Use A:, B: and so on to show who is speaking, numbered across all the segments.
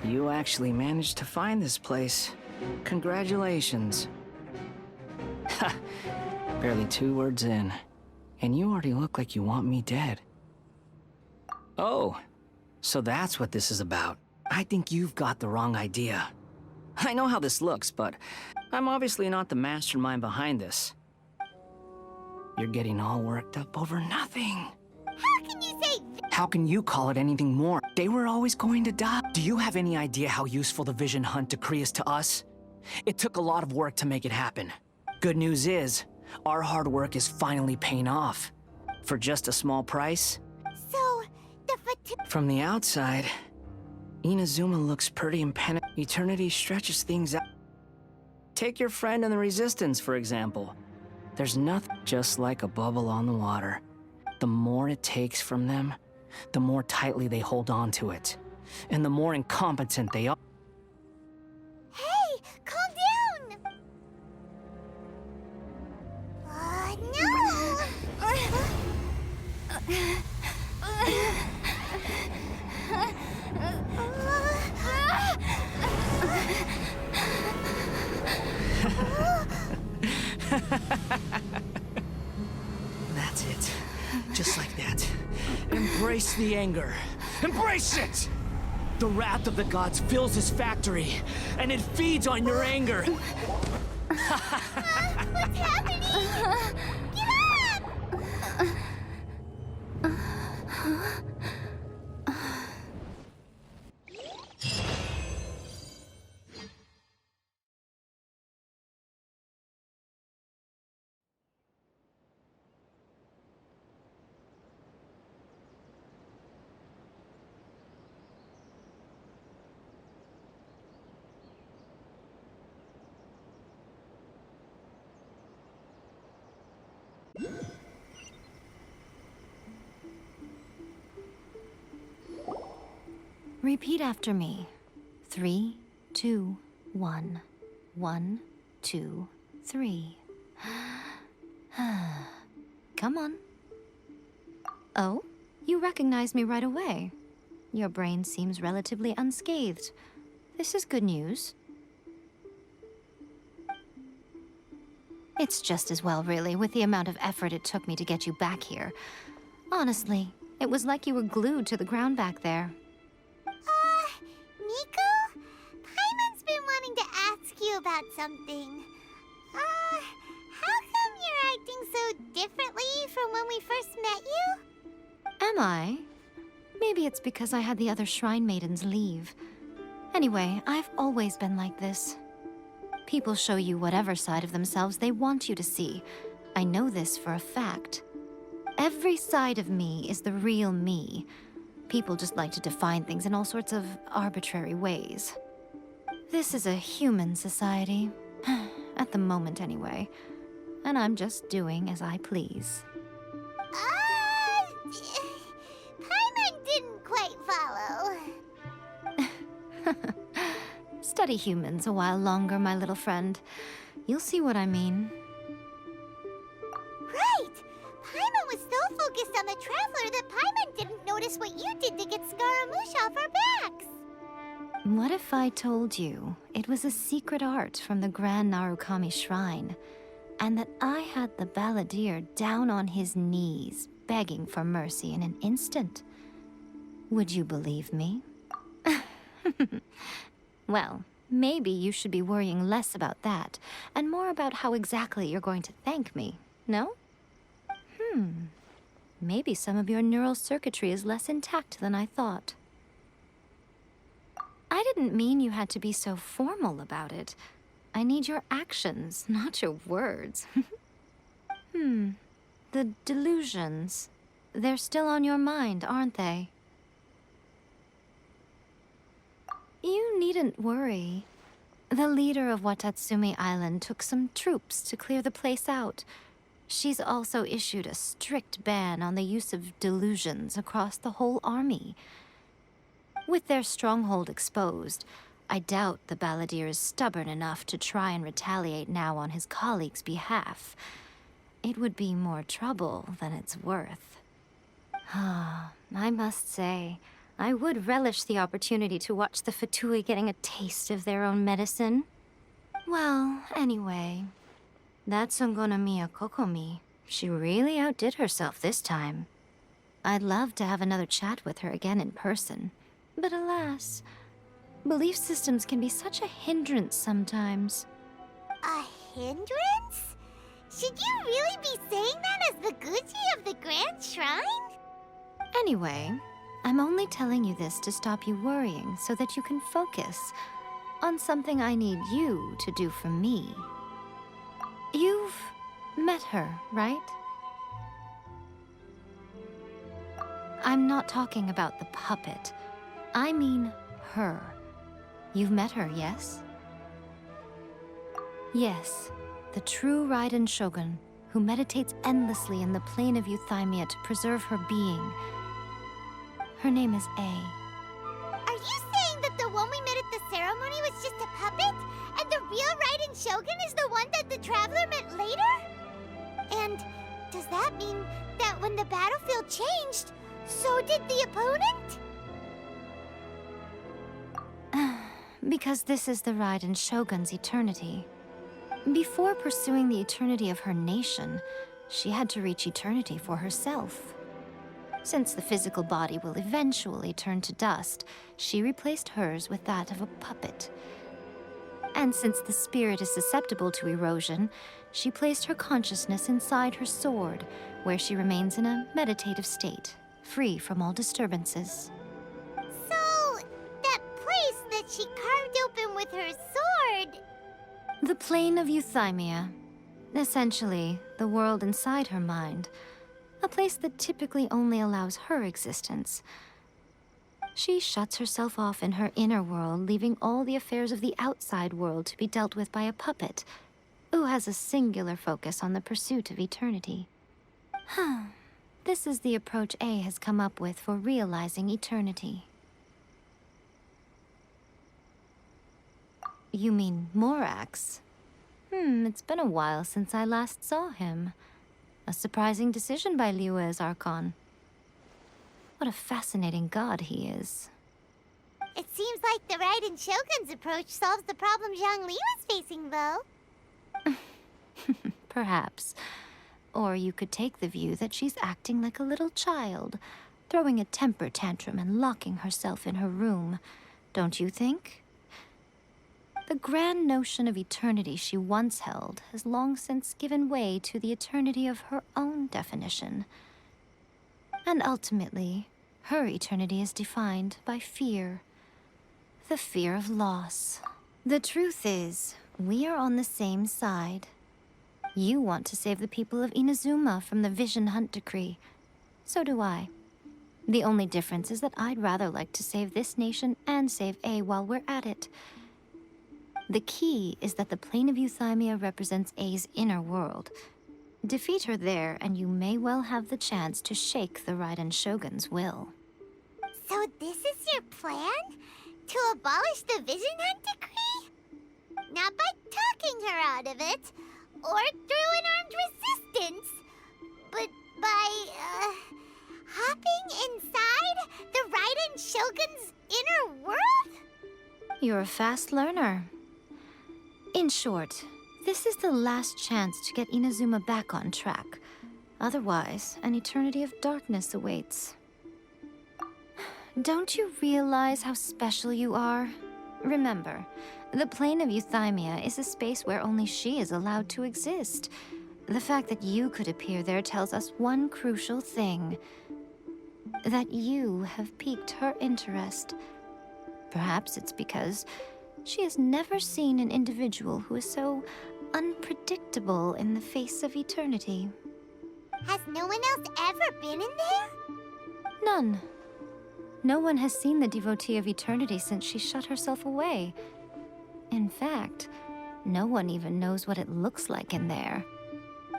A: You actually managed to find this place. Congratulations. Ha! Barely 2 words in, and you already look like you want me dead. Oh, so that's what this is about. I think you've got the wrong idea. I know how this looks, but I'm obviously not the mastermind behind this. You're getting all worked up over nothing.
B: How can you say
A: How can you call it anything more? They were always going to die. Do you have any idea how useful the Vision Hunt decree is to us? It took a lot of work to make it happen. Good news is, our hard work is finally paying off. For just a small price.
B: So,
A: From the outside, Inazuma looks pretty impenetrable. Eternity stretches things out. Take your friend in the Resistance, for example. There's nothing just like a bubble on the water. The more it takes from them, the more tightly they hold on to it. And the more incompetent they are.
B: Hey, calm down! No!
A: That's it. Just like that. Embrace the anger. Embrace it! The wrath of the gods fills this factory, and it feeds on your anger.
B: What's happening? Get up!
C: Repeat after me. 3, 2, 1. 1, 2, 3. Come on. Oh, you recognize me right away. Your brain seems relatively unscathed. This is good news. It's just as well, really, with the amount of effort it took me to get you back here. Honestly, it was like you were glued to the ground back there.
B: Nico? Paimon's been wanting to ask you about something. How come you're acting so differently from when we first met you?
C: Am I? Maybe it's because I had the other Shrine Maidens leave. Anyway, I've always been like this. People show you whatever side of themselves they want you to see. I know this for a fact. Every side of me is the real me. People just like to define things in all sorts of arbitrary ways. This is a human society. At the moment, anyway. And I'm just doing as I please.
B: Paimon didn't quite follow.
C: Study humans a while longer, my little friend. You'll see what I mean.
B: Right! Paimon was so focused on the Traveler that Paimon didn't notice what you did to get Scaramouche off our backs.
C: What if I told you it was a secret art from the Grand Narukami Shrine, and that I had the balladeer down on his knees, begging for mercy in an instant? Would you believe me? Well, maybe you should be worrying less about that, and more about how exactly you're going to thank me, no? Maybe some of your neural circuitry is less intact than I thought. I didn't mean you had to be so formal about it. I need your actions, not your words. The delusions. They're still on your mind, aren't they? You needn't worry. The leader of Watatsumi Island took some troops to clear the place out. She's also issued a strict ban on the use of delusions across the whole army. With their stronghold exposed, I doubt the balladeer is stubborn enough to try and retaliate now on his colleagues' behalf. It would be more trouble than it's worth. I must say, I would relish the opportunity to watch the Fatui getting a taste of their own medicine. Well, anyway, that Songonomiya Kokomi, she really outdid herself this time. I'd love to have another chat with her again in person, but alas, belief systems can be such a hindrance sometimes.
B: A hindrance? Should you really be saying that as the Gucci of the Grand Shrine?
C: Anyway, I'm only telling you this to stop you worrying so that you can focus on something I need you to do for me. You've met her, right? I'm not talking about the puppet. I mean her. You've met her, yes? Yes, the true Raiden Shogun, who meditates endlessly in the plane of Euthymia to preserve her being. Her name is A.
B: Are you saying that the one we met at the ceremony was just a puppet? And the real Raiden Shogun is the one that the Traveler met later? And does that mean that when the battlefield changed, so did the opponent?
C: Because this is the Raiden Shogun's eternity. Before pursuing the eternity of her nation, she had to reach eternity for herself. Since the physical body will eventually turn to dust, she replaced hers with that of a puppet. And since the spirit is susceptible to erosion, she placed her consciousness inside her sword, where she remains in a meditative state, free from all disturbances.
B: So, that place that she carved open with her sword...
C: The plane of Euthymia. Essentially, the world inside her mind. A place that typically only allows her existence. She shuts herself off in her inner world, leaving all the affairs of the outside world to be dealt with by a puppet, who has a singular focus on the pursuit of eternity. This is the approach A has come up with for realizing eternity. You mean Morax? It's been a while since I last saw him. A surprising decision by Liyue's Archon. What a fascinating god he is.
B: It seems like the Raiden Shogun's approach solves the problem Zhang Li was facing, though.
C: Perhaps. Or you could take the view that she's acting like a little child, throwing a temper tantrum and locking herself in her room. Don't you think? The grand notion of eternity she once held has long since given way to the eternity of her own definition. And ultimately, her eternity is defined by fear. The fear of loss. The truth is, we are on the same side. You want to save the people of Inazuma from the Vision Hunt decree. So do I. The only difference is that I'd rather like to save this nation and save A while we're at it. The key is that the plane of Euthymia represents A's inner world. Defeat her there, and you may well have the chance to shake the Raiden Shogun's will.
B: So this is your plan? To abolish the Vision Hunt decree? Not by talking her out of it, or through an armed resistance, but by, hopping inside the Raiden Shogun's inner world?
C: You're a fast learner. In short, this is the last chance to get Inazuma back on track. Otherwise, an eternity of darkness awaits. Don't you realize how special you are? Remember, the plane of Euthymia is a space where only she is allowed to exist. The fact that you could appear there tells us one crucial thing. That you have piqued her interest. Perhaps it's because she has never seen an individual who is so unpredictable in the face of eternity.
B: Has no one else ever been in there?
C: None. No one has seen the devotee of eternity since she shut herself away. In fact, no one even knows what it looks like in there.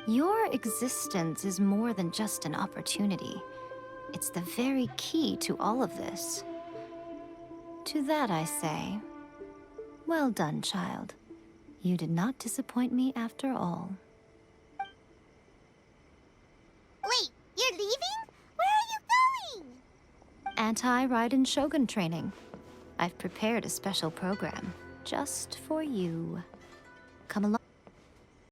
C: Your existence is more than just an opportunity. It's the very key to all of this. To that I say, well done, child. You did not disappoint me after all.
B: Wait, you're leaving? Where are you going?
C: anti-Raiden Shogun training. I've prepared a special program just for you. Come along.